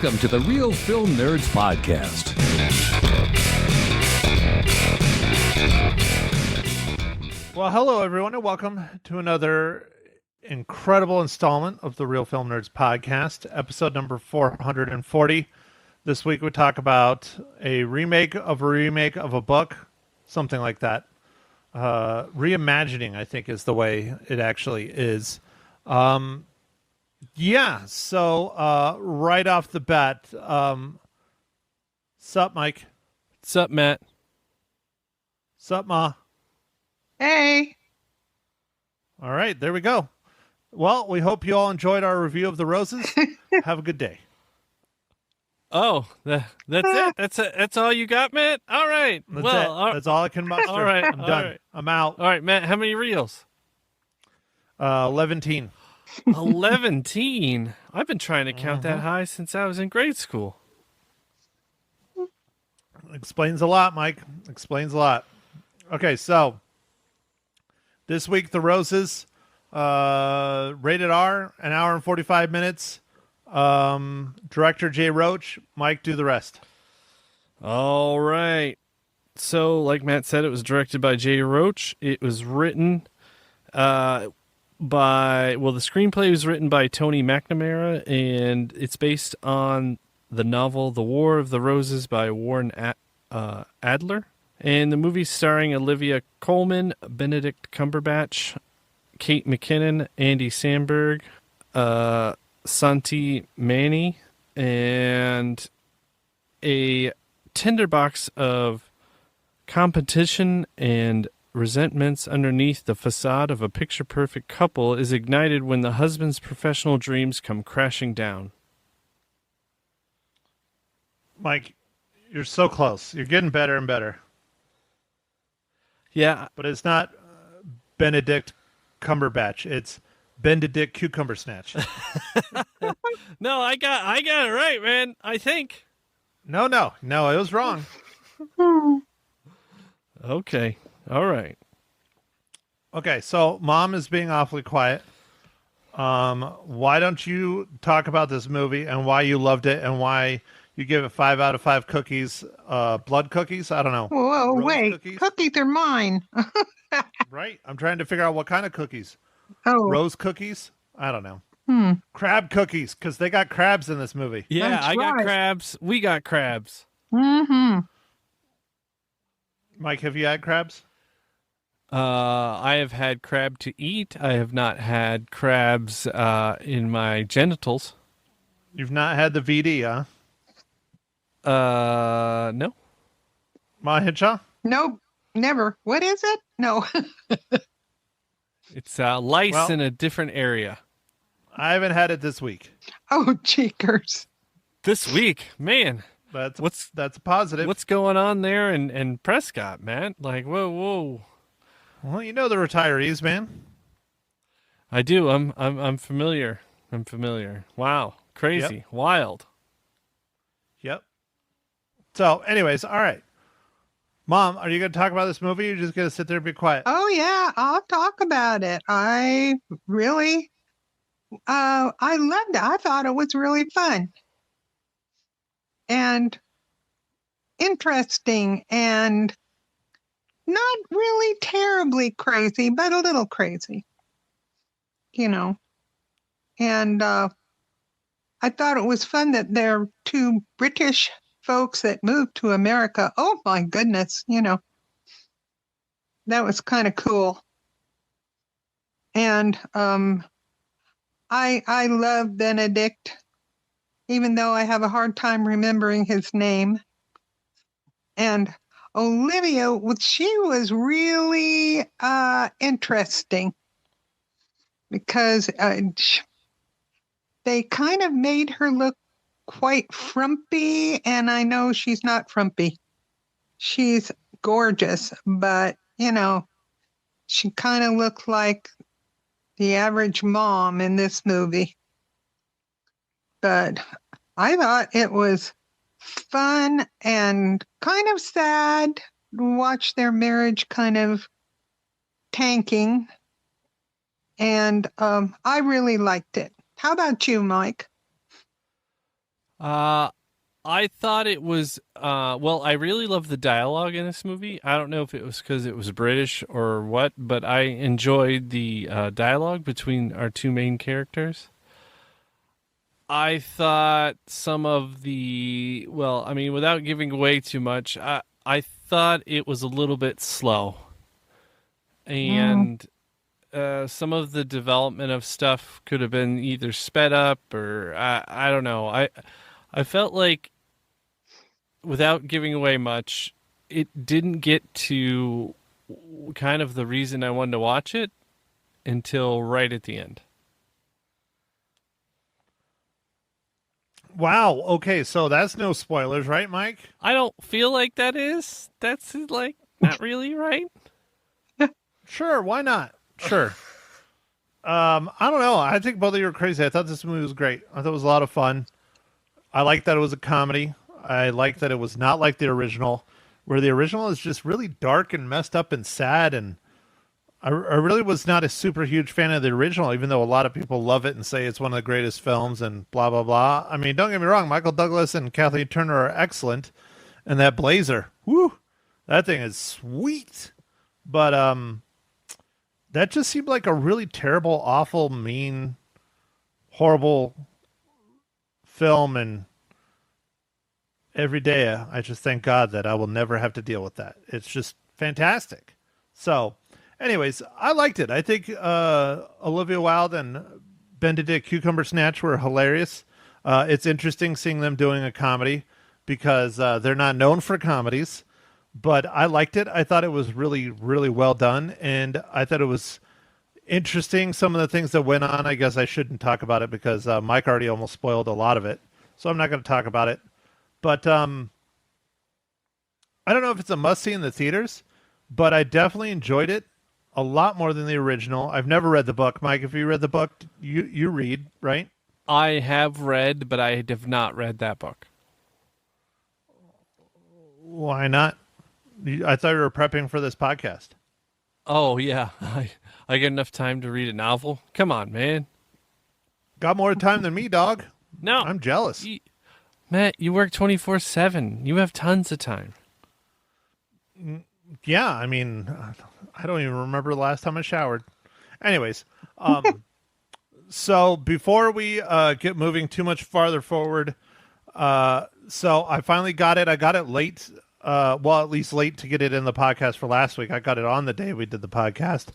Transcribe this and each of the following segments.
Welcome to the Real Film Nerds Podcast. Well, hello, everyone, and welcome to another incredible installment of the Real Film Nerds Podcast, episode number 440. This week we talk about a remake of a book, something like that. Reimagining, I think, is the way it actually is. So right off the bat, sup, Mike? Sup, Matt? Sup, Ma? Hey. All right, there we go. Well, we hope you all enjoyed our review of The Roses. Have a good day. Oh, that's it? That's all you got, Matt? All right. That's it. That's all I can muster. All right. I'm done. Right. I'm out. All right, Matt, how many reels? 11. 11. I've been trying to count that high since I was in grade school. Explains a lot, Mike. Explains a lot. Okay, so this week, The Roses, rated R, an hour and 45 minutes. Director Jay Roach. Mike, do the rest. All right. So, like Matt said, it was directed by Jay Roach. It was written the screenplay was written by Tony McNamara, and it's based on the novel The War of the Roses by Warren Adler. And the movie's starring Olivia Colman, Benedict Cumberbatch, Kate McKinnon, Andy Samberg, Santi Manny, and a tinderbox of competition and resentments underneath the facade of a picture-perfect couple is ignited when the husband's professional dreams come crashing down. Mike, you're so close. You're getting better and better. Yeah. But it's not Benedict Cumberbatch. It's Benedict Cucumber Snatch. No, I got it right, man. I think. No, it was wrong. Okay. All right. Okay, so Mom is being awfully quiet. Why don't you talk about this movie and why you loved it and why you give it 5 out of 5 cookies, blood cookies? I don't know. Whoa, Rose wait. Cookies are mine. Right? I'm trying to figure out what kind of cookies. Oh. Rose cookies? I don't know. Crab cookies, because they got crabs in this movie. Yeah, That's I got right. crabs. We got crabs. Mm-hmm. Mike, have you had crabs? I have had crab to eat. I have not had crabs in my genitals. You've not had the VD, huh? No. Mahicha? Nope. Never. What is it? No. It's lice in a different area. I haven't had it this week. Oh, cheekers. This week, man. That's a positive. What's going on there in Prescott, man? Like, whoa. Well, you know the retirees, man. I do. I'm familiar. I'm familiar. Wow. Crazy. Yep. Wild. Yep. So, anyways, all right. Mom, are you going to talk about this movie or are you just going to sit there and be quiet? Oh, yeah. I'll talk about it. I loved it. I thought it was really fun and interesting and not really terribly crazy, but a little crazy, And I thought it was fun that there are 2 British folks that moved to America. Oh, my goodness, that was kind of cool. And I love Benedict, even though I have a hard time remembering his name. And Olivia, she was really interesting because they kind of made her look quite frumpy, and I know she's not frumpy. She's gorgeous, but, she kind of looked like the average mom in this movie. But I thought it was fun and kind of sad to watch their marriage kind of tanking. And I really liked it. How about you, Mike? I thought it was, I really love the dialogue in this movie. I don't know if it was because it was British or what, but I enjoyed the dialogue between our two main characters. I thought some of without giving away too much, I thought it was a little bit slow. And some of the development of stuff could have been either sped up or I don't know. I felt like, without giving away much, it didn't get to kind of the reason I wanted to watch it until right at the end. Wow. Okay, so that's no spoilers, right, Mike? I don't feel like that is. That's like not really right. Sure, why not? Sure. I don't know. I think both of you are crazy. I thought this movie was great. I thought it was a lot of fun. I liked that it was a comedy. I liked that it was not like the original, where the original is just really dark and messed up and sad. And I really was not a super huge fan of the original, even though a lot of people love it and say it's one of the greatest films and blah, blah, blah. I mean, don't get me wrong. Michael Douglas and Kathleen Turner are excellent. And that blazer, whoo, that thing is sweet. But that just seemed like a really terrible, awful, mean, horrible film. And every day I just thank God that I will never have to deal with that. It's just fantastic. So anyways, I liked it. I think Olivia Wilde and Benedict Cumberbatch were hilarious. It's interesting seeing them doing a comedy because they're not known for comedies, but I liked it. I thought it was really, really well done, and I thought it was interesting. Some of the things that went on, I guess I shouldn't talk about it because Mike already almost spoiled a lot of it, so I'm not going to talk about it. But I don't know if it's a must-see in the theaters, but I definitely enjoyed it a lot more than the original. I've never read the book. Mike, if you read the book, you read, right? I have read, but I have not read that book. Why not? I thought you were prepping for this podcast. Oh, yeah. I get enough time to read a novel. Come on, man. Got more time than me, dog. No. I'm jealous. Matt, you work 24/7. You have tons of time. Yeah, I mean, I don't even remember the last time I showered. Anyways, so before we get moving too much farther forward, so I finally got it. I got it late, at least late to get it in the podcast for last week. I got it on the day we did the podcast.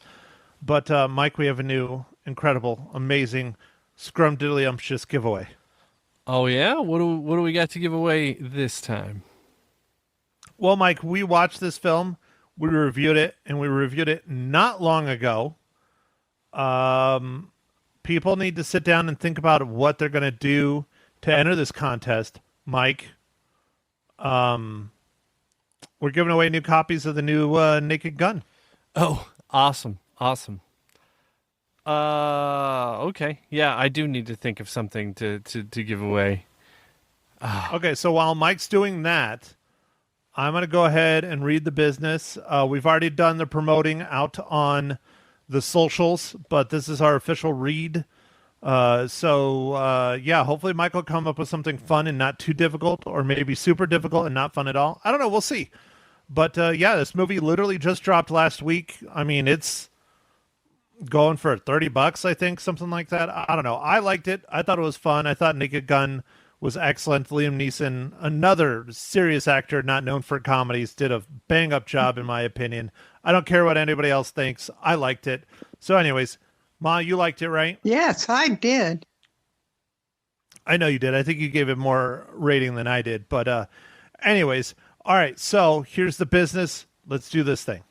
But Mike, we have a new, incredible, amazing, scrumdiddlyumptious giveaway. Oh yeah, what do we got to give away this time? Well, Mike, we watched this film. We reviewed it, and we reviewed it not long ago. People need to sit down and think about what they're going to do to enter this contest. Mike, we're giving away new copies of the new Naked Gun. Oh, awesome. Okay. Yeah, I do need to think of something to give away. Okay, so while Mike's doing that, I'm going to go ahead and read the business. We've already done the promoting out on the socials, but this is our official read. Hopefully Mike will come up with something fun and not too difficult, or maybe super difficult and not fun at all. I don't know. We'll see. But this movie literally just dropped last week. I mean, it's going for $30, I think, something like that. I don't know. I liked it. I thought it was fun. I thought Naked Gun was excellent. Liam Neeson, another serious actor not known for comedies, did a bang-up job, in my opinion. I don't care what anybody else thinks. I liked it. So anyways, Ma, you liked it, right? Yes, I did. I know you did. I think you gave it more rating than I did. But anyways, all right, so here's the business. Let's do this thing.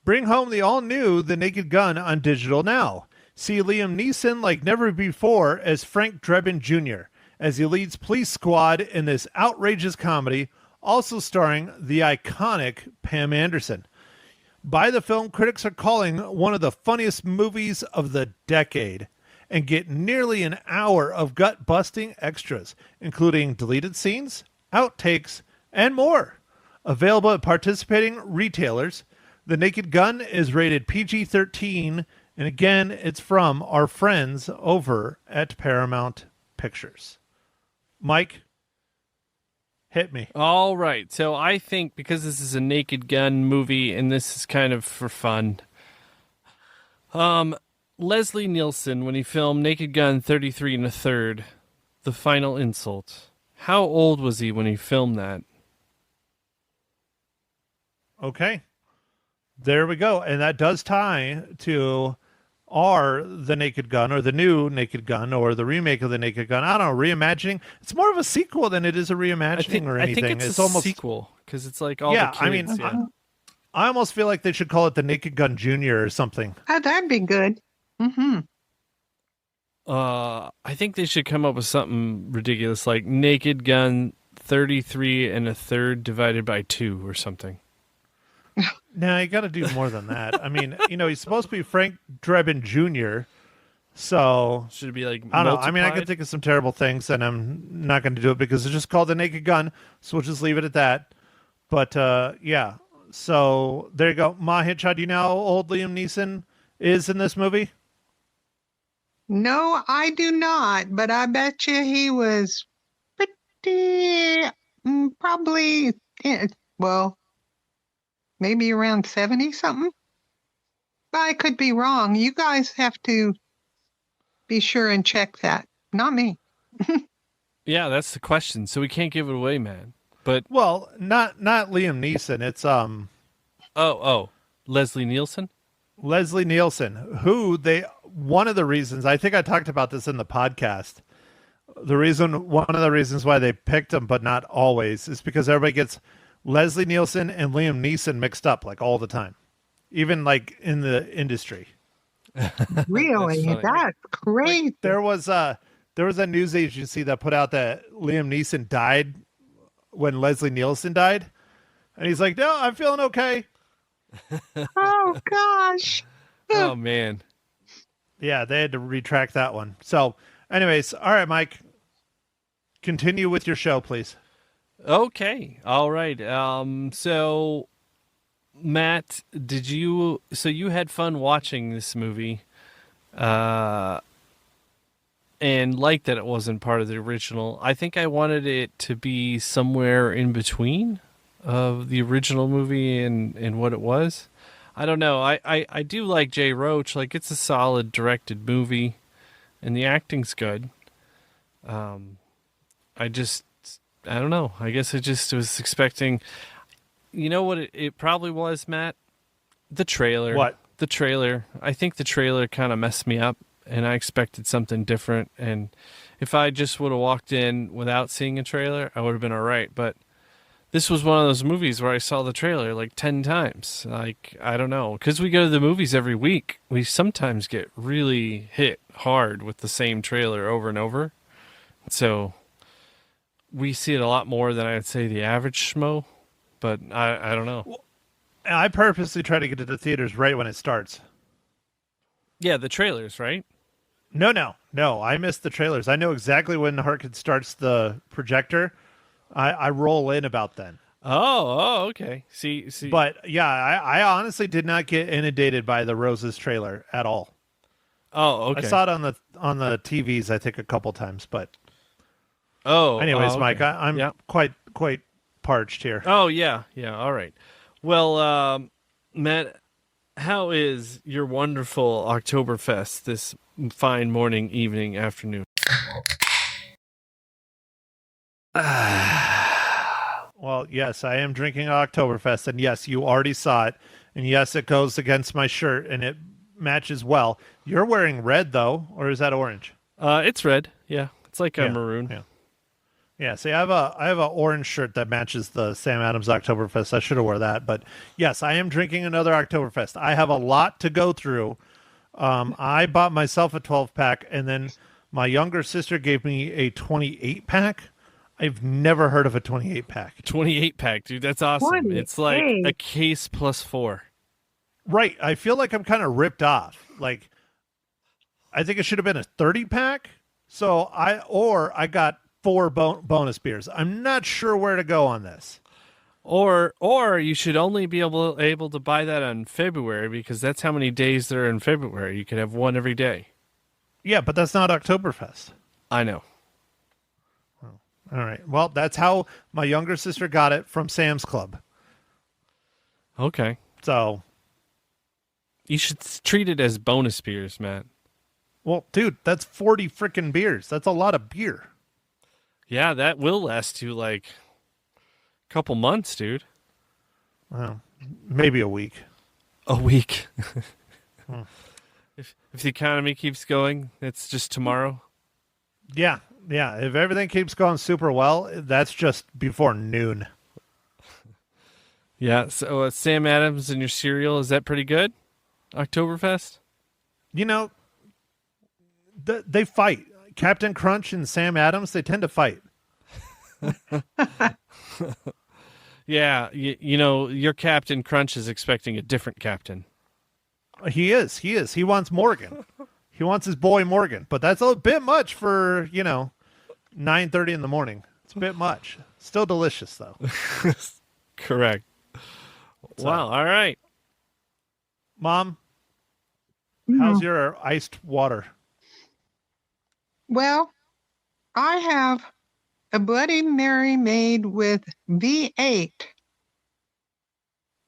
Bring home the all-new The Naked Gun on digital now. See Liam Neeson like never before as Frank Drebin Jr. as he leads Police Squad in this outrageous comedy, also starring the iconic Pam Anderson. Buy the film critics are calling one of the funniest movies of the decade, and get nearly an hour of gut-busting extras, including deleted scenes, outtakes, and more. Available at participating retailers. The Naked Gun is rated PG-13, and again, it's from our friends over at Paramount pictures. Mike, hit me. All right. So I think because this is a Naked Gun movie and this is kind of for fun, Leslie Nielsen, when he filmed Naked Gun 33 and a Third, The Final Insult, how old was he when he filmed that? Okay. There we go. And that does tie to The Naked Gun, or the new Naked Gun, or the remake of the Naked Gun. I don't know, reimagining. It's more of a sequel than it is a reimagining or anything. I think it's almost a sequel because it's like all the kids. I mean, I almost feel like they should call it the Naked Gun Junior or something. Oh, that'd be good. Mm-hmm. I think they should come up with something ridiculous like Naked Gun 33 and a Third divided by 2 or something. Now, you got to do more than that. I mean, he's supposed to be Frank Drebin Jr., so should it be like I don't know. I mean, I multiplied? could think of some terrible things, and I'm not going to do it because it's just called The Naked Gun, so we'll just leave it at that. But, yeah. So, there you go. Ma Hitchhot, do you know how old Liam Neeson is in this movie? No, I do not, but I bet you he was pretty, probably, well, maybe around 70 something. I could be wrong. You guys have to be sure and check that. Not me. Yeah, that's the question. So we can't give it away, man. But Well, not Liam Neeson. It's Leslie Nielsen? Leslie Nielsen, who one of the reasons, I think I talked about this in the podcast. One of the reasons why they picked him, but not always, is because everybody gets Leslie Nielsen and Liam Neeson mixed up like all the time, even like in the industry. Really? funny. That's crazy. There was a news agency that put out that Liam Neeson died when Leslie Nielsen died, and he's like, "No, I'm feeling okay." Oh, gosh. Oh, man. Yeah, they had to retract that one. So, anyways, all right, Mike, continue with your show, please. Okay. All right. So, Matt, you had fun watching this movie and liked that it wasn't part of the original. I think I wanted it to be somewhere in between of the original movie and what it was. I don't know. I do like Jay Roach. Like, it's a solid directed movie and the acting's good. I don't know. I guess I just was expecting, you know what it probably was, Matt? The trailer. What? The trailer. I think the trailer kind of messed me up and I expected something different. And if I just would have walked in without seeing a trailer, I would have been all right. But this was one of those movies where I saw the trailer like 10 times. Like, I don't know. Because we go to the movies every week, we sometimes get really hit hard with the same trailer over and over. So we see it a lot more than I'd say the average schmo. But I don't know. I purposely try to get to the theaters right when it starts. Yeah, the trailers, right? No. I missed the trailers. I know exactly when Harkin starts the projector. I roll in about then. Oh, okay. See. But yeah, I honestly did not get inundated by the Roses trailer at all. Oh, okay. I saw it on the TVs, I think, a couple times. But anyways, okay. Mike, I'm quite parched here. Oh, yeah. All right. Well, Matt, how is your wonderful Oktoberfest this fine morning, evening, afternoon? Well, yes, I am drinking Oktoberfest, and yes, you already saw it, and yes, it goes against my shirt, and it matches well. You're wearing red, though, or is that orange? It's red. Yeah, it's like a maroon. Yeah. See, I have a orange shirt that matches the Sam Adams Oktoberfest. I should have wore that, but yes, I am drinking another Oktoberfest. I have a lot to go through. I bought myself a 12-pack, and then my younger sister gave me a 28-pack. I've never heard of a 28-pack. 28-pack, dude. That's awesome. 28. It's like a case plus 4. Right. I feel like I'm kind of ripped off. Like, I think it should have been a 30-pack. So I got 4 bonus beers. I'm not sure where to go on this. Or you should only be able to buy that on February because that's how many days there are in February. You could have one every day. Yeah, but that's not Oktoberfest. I know. All right. Well, that's how my younger sister got it from Sam's Club. Okay. So, You should treat it as bonus beers, Matt. well, dude, that's 40 freaking beers. That's a lot of beer. Yeah, that will last you like a couple months, dude. Well, maybe a week. A week. If the economy keeps going, it's just tomorrow. Yeah. Yeah. If everything keeps going super well, that's just before noon. Yeah, so Sam Adams and your cereal, is that pretty good? Oktoberfest? You know, they fight. Captain Crunch and Sam Adams, they tend to fight. Yeah, you know, your Captain Crunch is expecting a different captain. He is. He wants Morgan. He wants his boy Morgan. But that's a bit much for, 9:30 in the morning. It's a bit much. Still delicious, though. Correct. Wow, all right. Mom, how's your iced water? Well, I have a Bloody Mary made with V8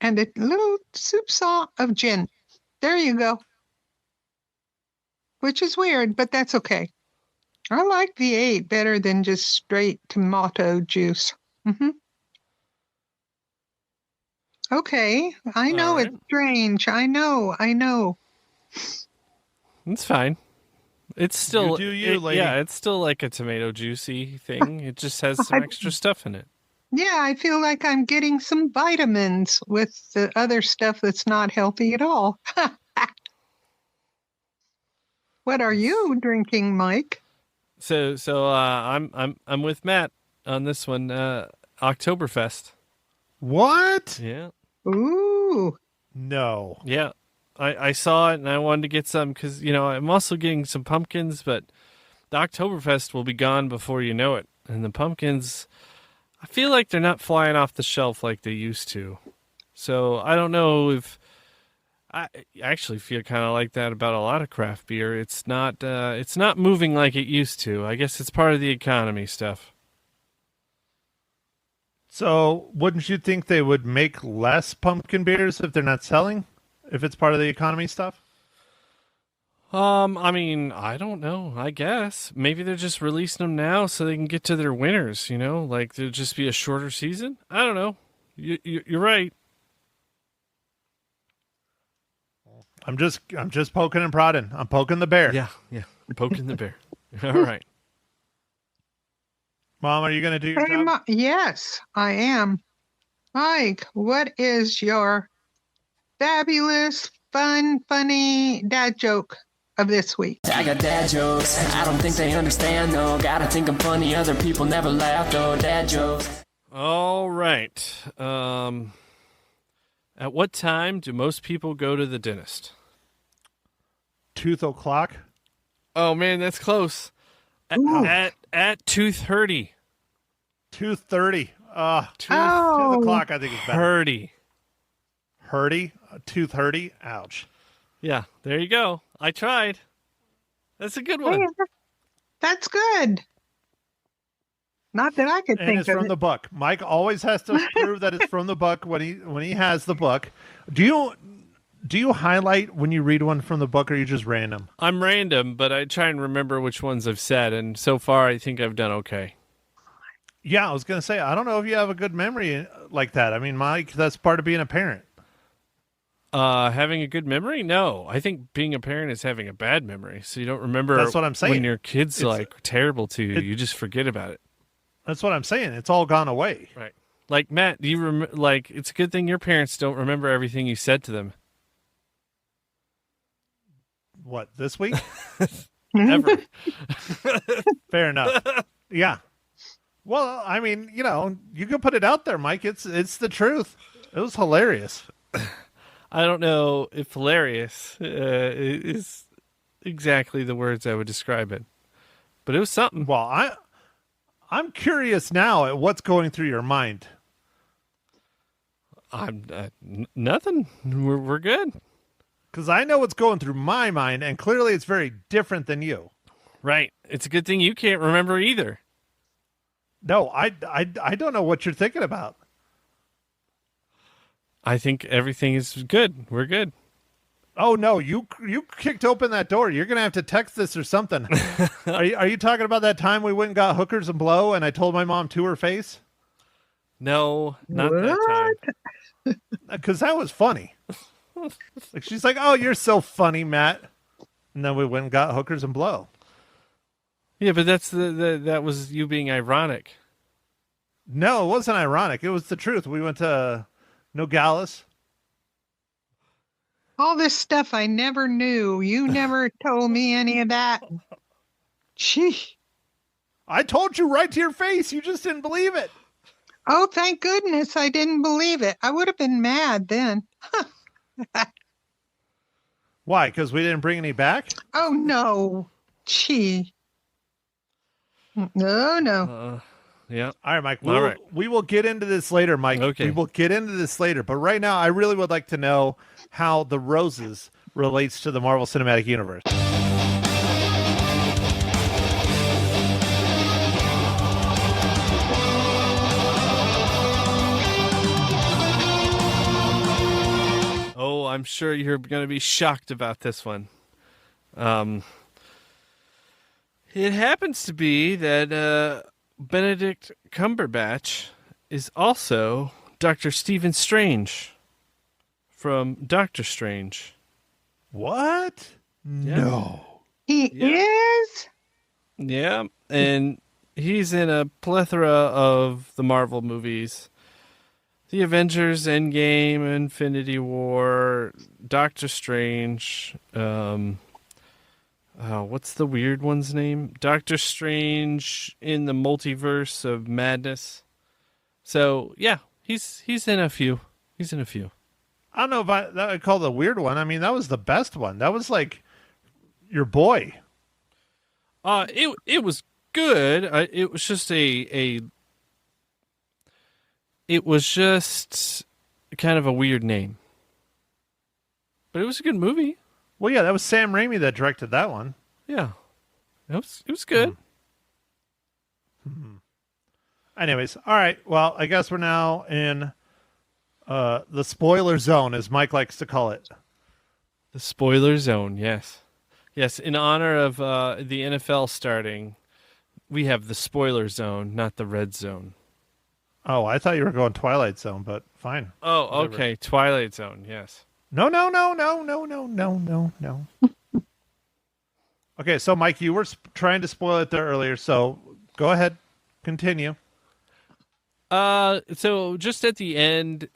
and a little soupçon of gin. There you go. Which is weird, but that's okay. I like V8 better than just straight tomato juice. Okay, I know All right. it's strange. I know. It's fine. It's still, You do you, lady. yeah, it's still like a tomato juicy thing. It just has some extra stuff in it. Yeah, I feel like I'm getting some vitamins with the other stuff that's not healthy at all. What are you drinking, Mike? So I'm with Matt on this one. Oktoberfest. What? Yeah. Ooh. No. Yeah. I saw it and I wanted to get some because, I'm also getting some pumpkins, but the Oktoberfest will be gone before you know it. And the pumpkins, I feel like they're not flying off the shelf like they used to. So I don't know if I actually feel kind of like that about a lot of craft beer. It's not moving like it used to. I guess it's part of the economy stuff. So, wouldn't you think they would make less pumpkin beers if they're not selling? If it's part of the economy stuff? I mean, I don't know. I guess maybe they're just releasing them now so they can get to their winners. Like there'll just be a shorter season. I don't know. You're right. I'm just poking and prodding. I'm poking the bear. Yeah. Poking the bear. All right. Mom, are you going to do your job? Yes, I am. Mike, what is your fabulous, funny dad joke of this week? I got dad jokes. I don't think they understand, though. Gotta think I'm funny. Other people never laugh, though. Dad jokes. All right. At what time do most people go to the dentist? 2:00. Oh man, that's close. At 2:30. 2:30. 2 Oh. o'clock, I think is better. 30. Hurdy? 2:30? Ouch. Yeah, there you go. I tried. That's a good Hey, one. that's good. Not that I could And think it's of from it. the book. Mike always has to prove that it's from the book when he has the book. Do you highlight when you read one from the book, or are you just random? I'm random, but I try and remember which ones I've said, and so far I think I've done okay. Yeah, I was going to say, I don't know if you have a good memory like that. I mean, Mike, that's part of being a parent. Having a good memory? No. I think being a parent is having a bad memory. So you don't remember That's what I'm saying. when your kid's It's- like terrible to you. You just forget about it. That's what I'm saying. It's all gone away. Right. Like, Matt, do you it's a good thing your parents don't remember everything you said to them. What, this week? Ever. Fair enough. Yeah. Well, I mean, you can put it out there, Mike. It's the truth. It was hilarious. I don't know if hilarious is exactly the words I would describe it. But it was something. Well, I'm curious now at what's going through your mind. I'm nothing. We're good. Because I know what's going through my mind, and clearly it's very different than you. Right. It's a good thing you can't remember either. No, I don't know what you're thinking about. I think everything is good. We're good. Oh no, you kicked open that door. You're gonna have to text this or something. Are you talking about that time we went and got hookers and blow, and I told my mom to her face? No, not that time. Because that was funny. Like she's like, "Oh, you're so funny, Matt," and then we went and got hookers and blow. Yeah, but that's that was you being ironic. No, it wasn't ironic. It was the truth. We went to Nogales. All this stuff I never knew. You never told me any of that. Gee. I told you right to your face. You just didn't believe it. Oh, thank goodness I didn't believe it. I would have been mad then. Why? Because we didn't bring any back? Oh, no. Gee. No. Yeah. All right, Mike. All right. We will get into this later, Mike. Okay. We will get into this later. But right now, I really would like to know how the roses relates to the Marvel Cinematic Universe. Oh, I'm sure you're going to be shocked about this one. It happens to be that Benedict Cumberbatch is also Dr. Stephen Strange from Doctor Strange. What? Yeah. No. He is? Yeah, and he's in a plethora of the Marvel movies. The Avengers, Endgame, Infinity War, Doctor Strange. What's the weird one's name? Doctor Strange in the Multiverse of Madness. So yeah, he's in a few. He's in a few. I don't know if I'd call the weird one. I mean, that was the best one. That was like your boy. It was good. It was just it was just kind of a weird name. But it was a good movie. Well, yeah, that was Sam Raimi that directed that one. Yeah. It was good. Anyways, all right. Well, I guess we're now in the spoiler zone, as Mike likes to call it. The spoiler zone, yes. Yes, in honor of the NFL starting, we have the spoiler zone, not the red zone. Oh, I thought you were going Twilight Zone, but fine. Oh, Whatever. okay. Twilight Zone, yes. No. Okay, so Mike, you were trying to spoil it there earlier, so go ahead, continue. So just at the end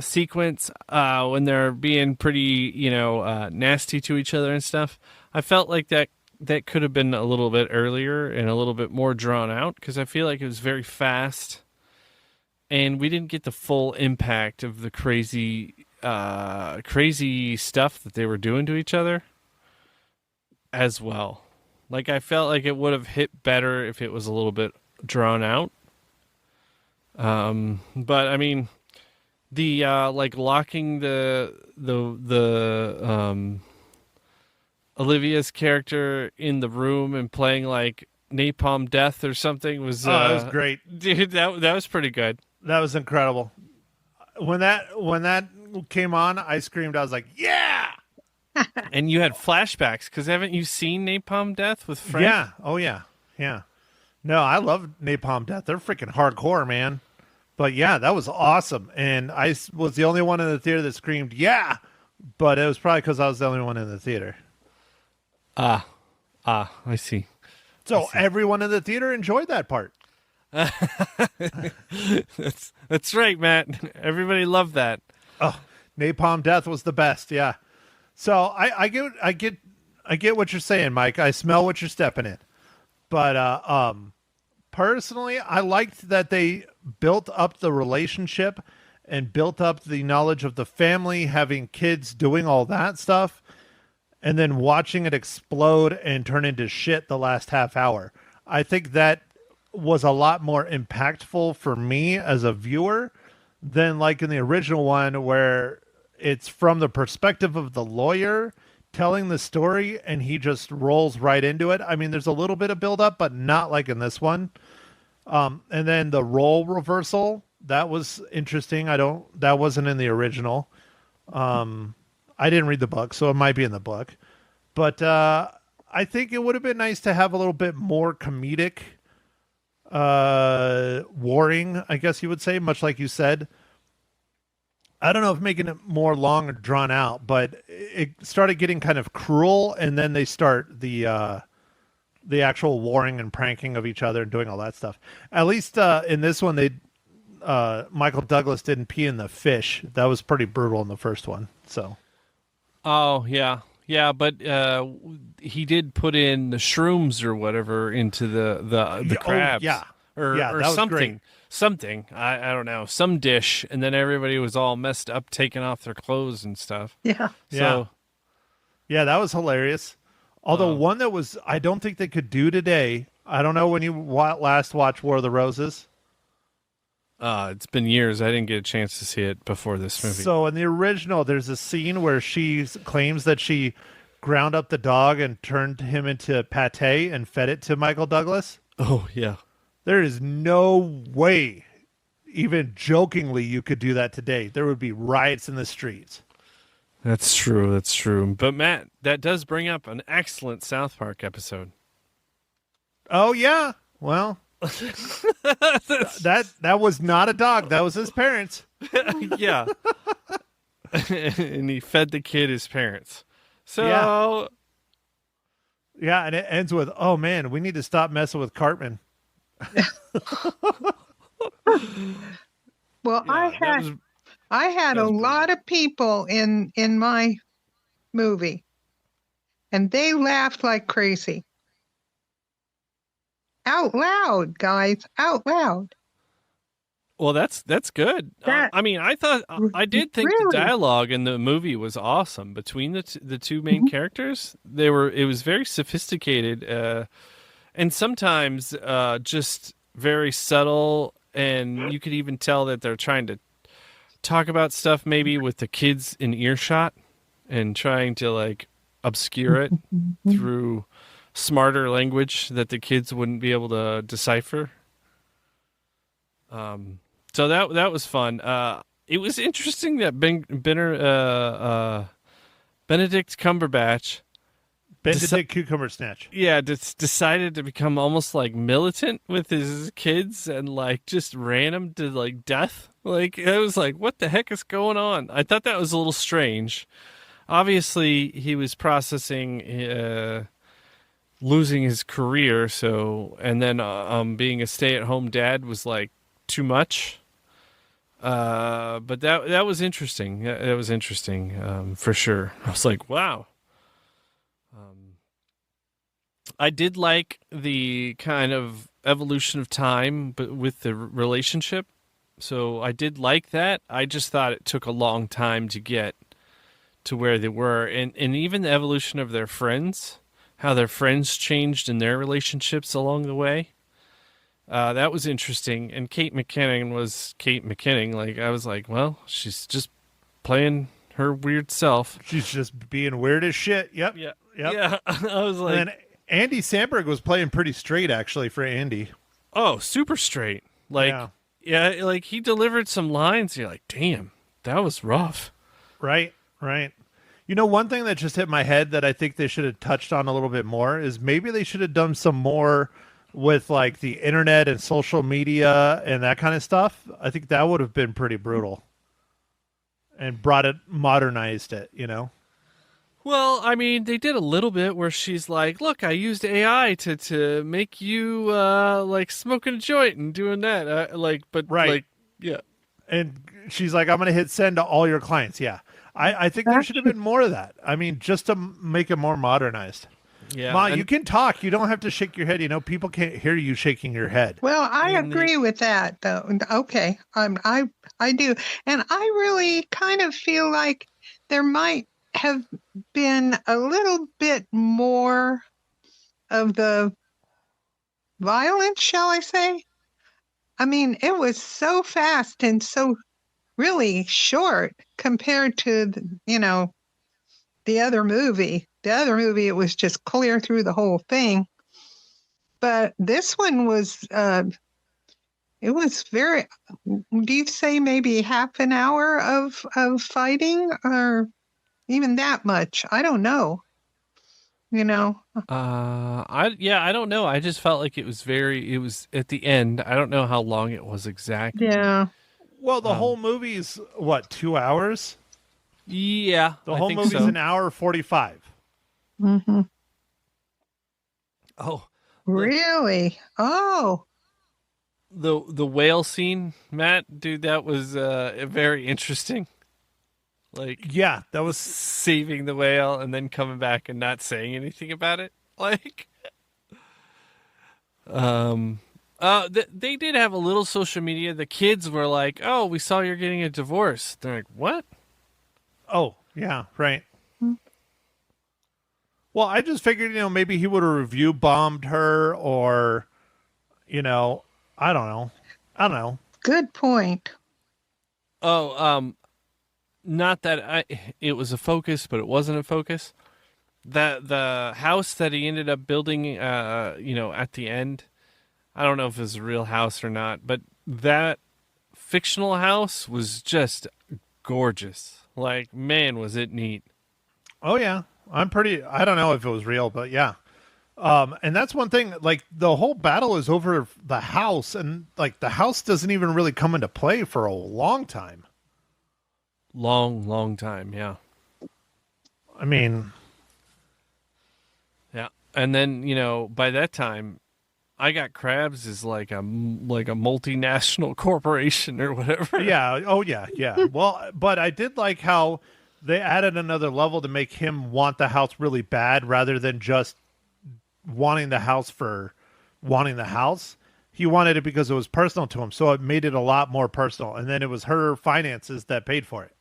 sequence, when they're being pretty, nasty to each other and stuff, I felt like that could have been a little bit earlier and a little bit more drawn out, because I feel like it was very fast, and we didn't get the full impact of the crazy stuff that they were doing to each other as well. Like, I felt like it would have hit better if it was a little bit drawn out. But I mean, the locking the Olivia's character in the room and playing like Napalm Death or something was that was great, dude. That was pretty good. That was incredible. When that came on, I screamed. I was like, "Yeah!" And you had flashbacks, because haven't you seen Napalm Death with Frank? Yeah. Oh yeah. Yeah. No, I love Napalm Death. They're freaking hardcore, man. But yeah, that was awesome. And I was the only one in the theater that screamed, "Yeah!" But it was probably because I was the only one in the theater. I see. So everyone in the theater enjoyed that part. That's right, Matt. Everybody loved that. Oh, Napalm Death was the best. Yeah. So I get what you're saying, Mike. I smell what you're stepping in. But personally, I liked that they built up the relationship and built up the knowledge of the family, having kids, doing all that stuff, and then watching it explode and turn into shit the last half hour. I think that was a lot more impactful for me as a viewer than like in the original one, where it's from the perspective of the lawyer telling the story and he just rolls right into it. I mean, there's a little bit of build up, but not like in this one. And then the role reversal, that was interesting. That wasn't in the original. I didn't read the book, so it might be in the book. But I think it would have been nice to have a little bit more comedic warring, I guess you would say, much like you said. I don't know if making it more long or drawn out, but it started getting kind of cruel, and then they start the actual warring and pranking of each other and doing all that stuff. At least in this one, Michael Douglas didn't pee in the fish. That was pretty brutal in the first one. So. Oh yeah, yeah, but he did put in the shrooms or whatever into the crabs. Yeah, or that was something. great. Something, I don't know, some dish, and then everybody was all messed up, taking off their clothes and stuff. Yeah. So, yeah, that was hilarious. Although one that was, I don't think they could do today. I don't know when you last watched War of the Roses. It's been years. I didn't get a chance to see it before this movie. So in the original, there's a scene where she claims that she ground up the dog and turned him into pate and fed it to Michael Douglas. Oh, yeah. There is no way, even jokingly, you could do that today. There would be riots in the streets. That's true. That's true. But Matt, that does bring up an excellent South Park episode. Oh yeah. Well, that was not a dog. That was his parents. Yeah. And he fed the kid his parents. So yeah, and it ends with, "Oh man, we need to stop messing with Cartman." Well, yeah, I had a lot of people in my movie, and they laughed like crazy. Out loud, guys, out loud. Well, that's good. I mean, I did think the dialogue in the movie was awesome between the two main characters. It was very sophisticated, and sometimes just very subtle, and you could even tell that they're trying to talk about stuff maybe with the kids in earshot and trying to like obscure it through smarter language that the kids wouldn't be able to decipher. So that was fun. It was interesting that Benedict Cumberbatch, Cucumber Snatch. yeah, decided to become almost like militant with his kids and like just ran them to like death. Like I was like, what the heck is going on? I thought that was a little strange. Obviously, he was processing losing his career, and then being a stay-at-home dad was like too much. But that was interesting. That was interesting for sure. I was like, wow. I did like the kind of evolution of time, but with the relationship. So I did like that. I just thought it took a long time to get to where they were, and even the evolution of their friends, how their friends changed in their relationships along the way. That was interesting. And Kate McKinnon was Kate McKinnon. Like I was like, well, she's just playing her weird self. She's just being weird as shit. Yep. Yeah. Yep. Yeah. I was like, and then Andy Samberg was playing pretty straight actually for Andy. oh, super straight. Like, yeah, like he delivered some lines. You're like, damn, that was rough. Right. You know, one thing that just hit my head that I think they should have touched on a little bit more is maybe they should have done some more with like the internet and social media and that kind of stuff. I think that would have been pretty brutal and modernized it, you know? Well, I mean, they did a little bit where she's like, look, I used AI to make you like smoking a joint and doing that. Yeah. And she's like, I'm going to hit send to all your clients. Yeah. I think there should have been more of that. I mean, just to make it more modernized. Yeah. Ma, you can talk. You don't have to shake your head. You know, people can't hear you shaking your head. Well, I agree with that, though. Okay, I do, and I really kind of feel like there might have been a little bit more of the violence, shall I say? I mean, it was so fast and so really short compared to the other movie. The other movie, it was just clear through the whole thing. But this one was It was very, do you say maybe half an hour of fighting or even that much? I don't know. You know, I don't know. I just felt like it was at the end. I don't know how long it was exactly. yeah. Well, the whole movie's what, 2 hours? Yeah, The I whole think movie's so. an hour 45. Mm-hmm. Oh, Really? Oh, the whale scene, Matt, dude, that was very interesting. Like Yeah, that was. saving the whale and then coming back and not saying anything about it. Like, they did have a little social media. The kids were like, "Oh, we saw you're getting a divorce." They're like, "What?" Oh, yeah, right. Well, I just figured, maybe he would have review bombed her, or, I don't know. I don't know. good point. Oh, not that it was a focus, but it wasn't a focus. The house that he ended up building, at the end, I don't know if it was a real house or not, but that fictional house was just gorgeous. Like, man, was it neat. Oh, yeah. I don't know if it was real, but yeah. And that's one thing, like, the whole battle is over the house, and, like, the house doesn't even really come into play for a long time. Long, long time, yeah. I mean, Yeah. And then, by that time, I Got Crabs is like a multinational corporation or whatever. yeah. Oh, yeah, yeah. Well, but I did like how they added another level to make him want the house really bad rather than just wanting the house for wanting the house. He wanted it because it was personal to him, so it made it a lot more personal. And then it was her finances that paid for it.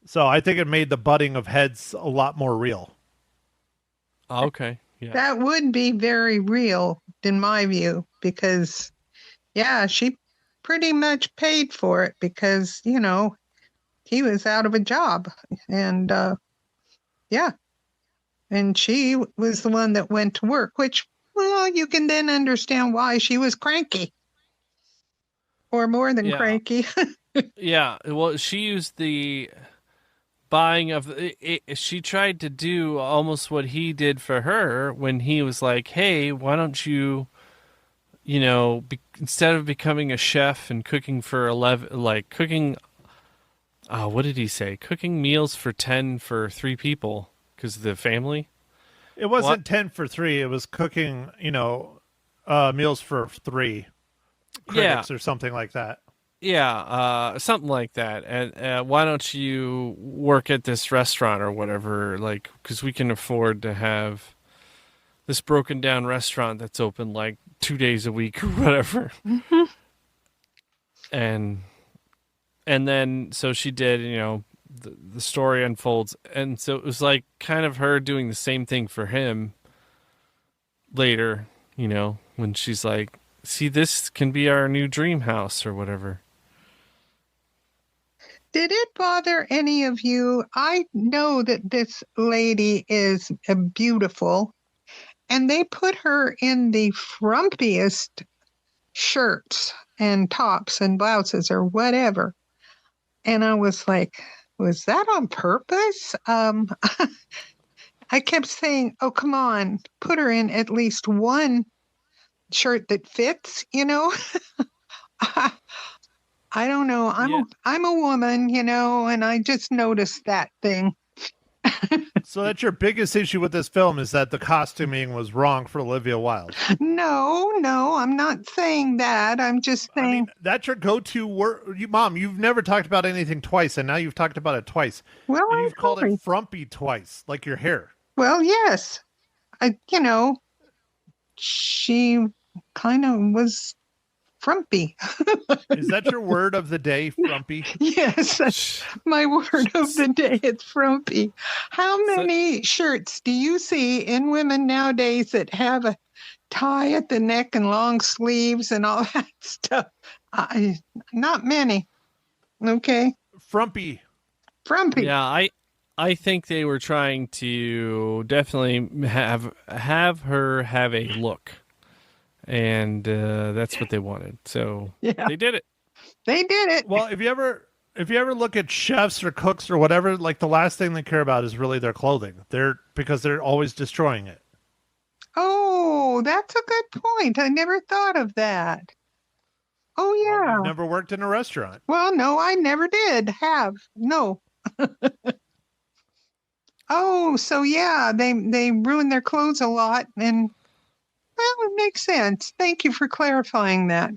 So I think it made the butting of heads a lot more real. Okay. Yeah. That would be very real in my view, because, yeah, she pretty much paid for it because, he was out of a job. And, yeah. And she was the one that went to work, which, well, you can then understand why she was cranky. Or more than Yeah. cranky. Yeah. Well, she used the buying of she tried to do almost what he did for her when he was like, "Hey, why don't you instead of becoming a chef and cooking for 11, like cooking what did he say? Cooking meals for 10 for 3 people because of the family." It wasn't What? 10 for 3. It was cooking, meals for 3 critics or something like that. Yeah, something like that. And why don't you work at this restaurant or whatever? Like, because we can afford to have this broken down restaurant that's open like 2 days a week or whatever. And then so she did. The story unfolds, and so it was like kind of her doing the same thing for him later. When she's like, "See, this can be our new dream house" or whatever. Did it bother any of you? I know that this lady is beautiful, and they put her in the frumpiest shirts and tops and blouses or whatever. And I was like, was that on purpose? I kept saying, oh, come on, put her in at least one shirt that fits, I don't know. I'm a woman, and I just noticed that thing. So that's your biggest issue with this film, is that the costuming was wrong for Olivia Wilde. No, I'm not saying that. I'm just saying. I mean, that's your go-to word. Mom, you've never talked about anything twice, and now you've talked about it twice. Well, and I'm you've called sorry. it frumpy twice, like your hair. Well, yes. She kind of was frumpy. Is that your word of the day, frumpy? Yes, that's my word of the day. It's frumpy. How many shirts do you see in women nowadays that have a tie at the neck and long sleeves and all that stuff? Not many. Okay. Frumpy. Yeah, I think they were trying to definitely have her have a look, and that's what they wanted. So Yeah. they did it. They did it. Well, if you ever look at chefs or cooks or whatever, like the last thing they care about is really their clothing. Because they're always destroying it. Oh, that's a good point. I never thought of that. Oh, yeah. You've never worked in a restaurant. Well, no, I never did have. No. Oh, so yeah, they ruin their clothes a lot, and well, it makes sense. Thank you for clarifying that.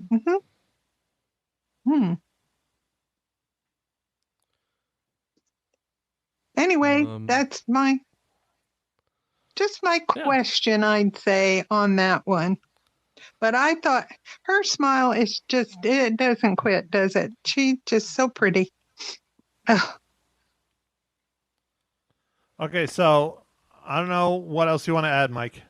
Anyway, that's my question, I'd say, on that one. But I thought her smile is just, it doesn't quit, does it? She's just so pretty. Ugh. Okay, so I don't know what else you want to add, Mike.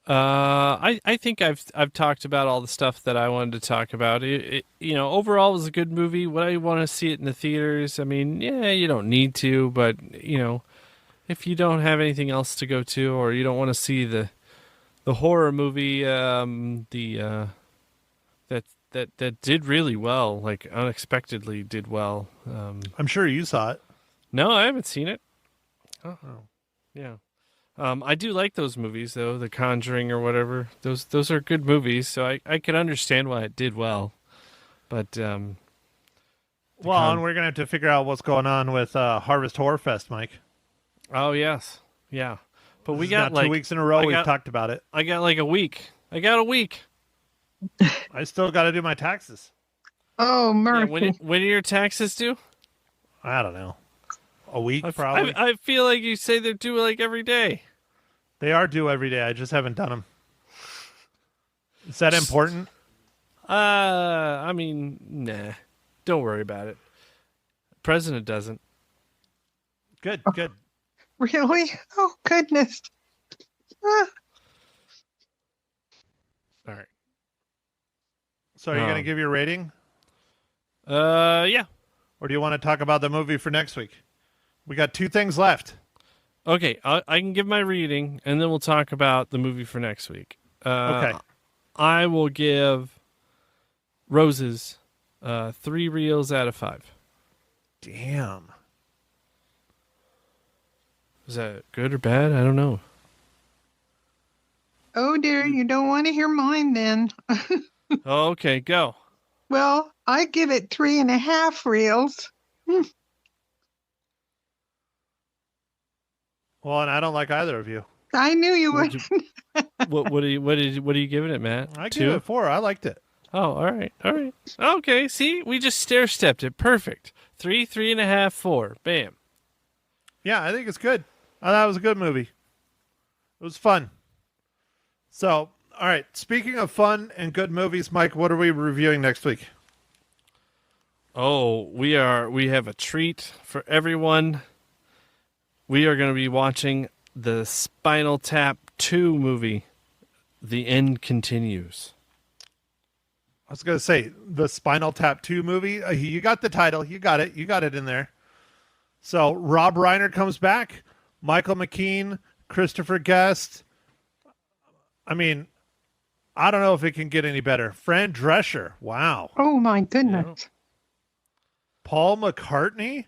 I think I've talked about all the stuff that I wanted to talk about. Overall it was a good movie. Would I want to see it in the theaters? I mean, yeah, you don't need to, but if you don't have anything else to go to, or you don't want to see the horror movie, that did really well, like unexpectedly did well. I'm sure you saw it. No, I haven't seen it. Oh, yeah. I do like those movies, though, The Conjuring or whatever. Those are good movies, so I could understand why it did well. But and we're gonna have to figure out what's going on with Harvest Horror Fest, Mike. Oh yes, yeah. But we got not 2 weeks in a row we've talked about it. I got like a week. I got a week. I still got to do my taxes. Oh, mercy. Yeah, when are your taxes due? I don't know. A week, probably. I feel like you say they're due like every day. They are due every day. I just haven't done them. Is that important? I mean, nah. Don't worry about it. President doesn't. Good. Really? Oh, goodness. All right. So are you going to give your rating? Yeah. Or do you want to talk about the movie for next week? We got 2 things left. Okay, I can give my reading, and then we'll talk about the movie for next week. Okay. I will give Roses 3 reels out of 5. Damn. Is that good or bad? I don't know. Oh, dear, you don't want to hear mine then. Okay, go. Well, I give it 3.5 reels. Well, and I don't like either of you. I knew you would. What are you giving it, Matt? I 2? give it 4. I liked it. Oh, all right. Okay, see, we just stair-stepped it. Perfect. 3, 3.5, 4. Bam. Yeah, I think it's good. I thought it was a good movie. It was fun. So, all right. Speaking of fun and good movies, Mike, what are we reviewing next week? Oh, we have a treat for everyone. We are going to be watching the Spinal Tap II movie, The End Continues. I was going to say, the Spinal Tap II movie. You got the title. You got it. You got it in there. So, Rob Reiner comes back. Michael McKean, Christopher Guest. I mean, I don't know if it can get any better. Fran Drescher. Wow. Oh, my goodness. Paul McCartney.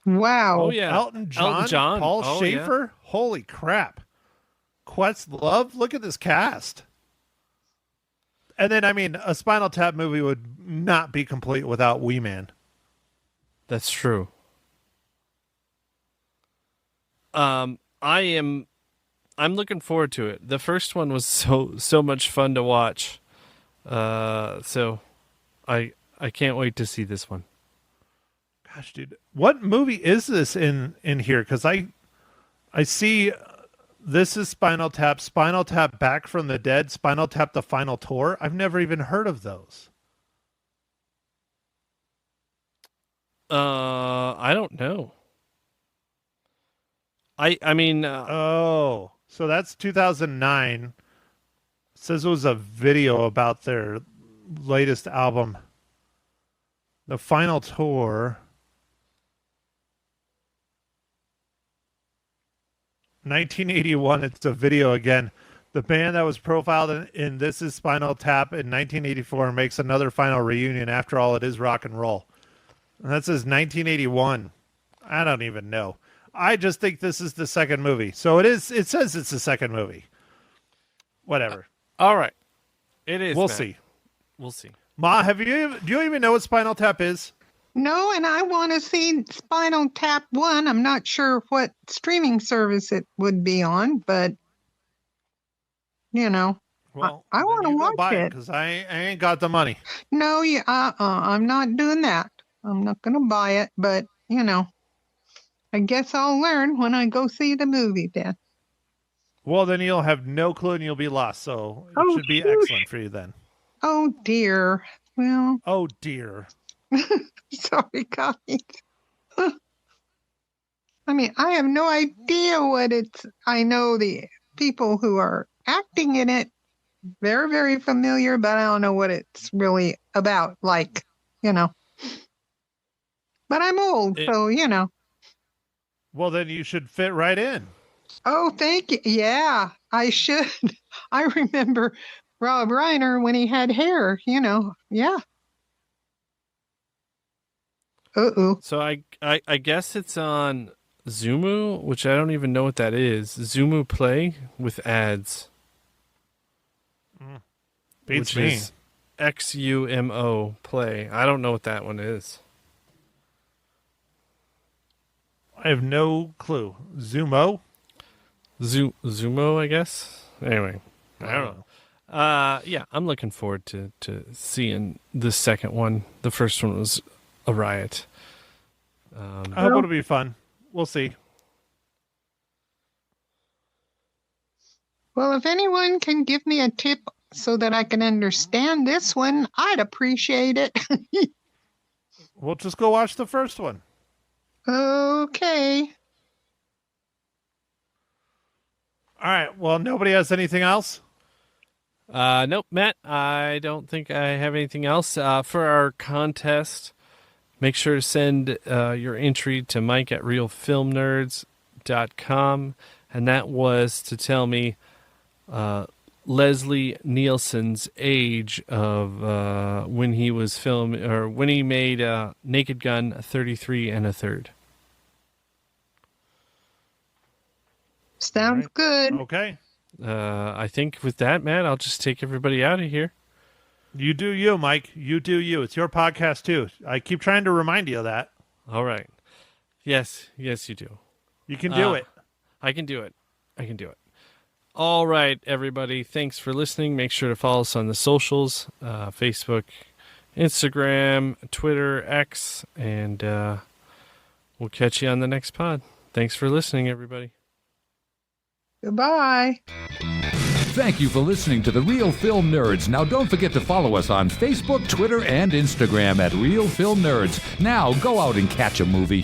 Wow. Oh, yeah. Elton John. Paul Schaefer. Yeah. Holy crap. Questlove. Look at this cast. And then, I mean, a Spinal Tap movie would not be complete without Wee Man. That's true. I'm looking forward to it. The first one was so much fun to watch. So I can't wait to see this one. Gosh, dude, what movie is this in here? Because I see this is Spinal Tap Back from the Dead, Spinal Tap the Final Tour. I've never even heard of those. I don't know. I mean, so that's 2009. It says it was a video about their latest album, The Final Tour. 1981, it's a video again. The band that was profiled in This Is Spinal Tap in 1984 makes another final reunion. After all, it is rock and roll. And that says 1981. I don't even know. I just think this is the second movie. So it is. It says it's the second movie. Whatever. All right. It is. We'll Matt. see. We'll see. Ma, do you even know what Spinal Tap is? No, and I want to see Spinal Tap 1. I'm not sure what streaming service it would be on, but, Well, I want to watch it. because I ain't got the money. No, I'm not doing that. I'm not going to buy it, but, I guess I'll learn when I go see the movie then. Well, then you'll have no clue and you'll be lost. So it should be shoot. excellent for you then. Oh, dear. Well, Oh, dear. sorry, guys. I mean, I have no idea what it's. I know the people who are acting in it, very, very familiar, but I don't know what it's really about. Like, But I'm old, so. Well, then you should fit right in. Oh, thank you. Yeah, I should. I remember Rob Reiner when he had hair, Yeah. Uh-oh. So I guess it's on Zumu, which I don't even know what that is. Zumu Play with ads. Beats which me. is XUMO Play. I don't know what that one is. I have no clue. Zumo? Zumo, I guess. Anyway, I don't know. Yeah, I'm looking forward to seeing the second one. The first one was a riot. I hope it'll be fun. We'll see. Well, if anyone can give me a tip so that I can understand this one, I'd appreciate it. We'll just go watch the first one. Okay. All right. Well, nobody has anything else? Nope, Matt. I don't think I have anything else. For our contest, make sure to send your entry to Mike at realfilmnerds.com. And that was to tell me Leslie Nielsen's age of when he was when he made Naked Gun 33 1/3. Sounds good. Okay. I think with that, Matt, I'll just take everybody out of here. You do you, Mike. You do you. It's your podcast, too. I keep trying to remind you of that. All right. Yes, you do. You can do it. I can do it. All right, everybody. Thanks for listening. Make sure to follow us on the socials, Facebook, Instagram, Twitter, X, and we'll catch you on the next pod. Thanks for listening, everybody. Goodbye. Thank you for listening to The Real Film Nerds. Now don't forget to follow us on Facebook, Twitter, and Instagram at Real Film Nerds. Now go out and catch a movie.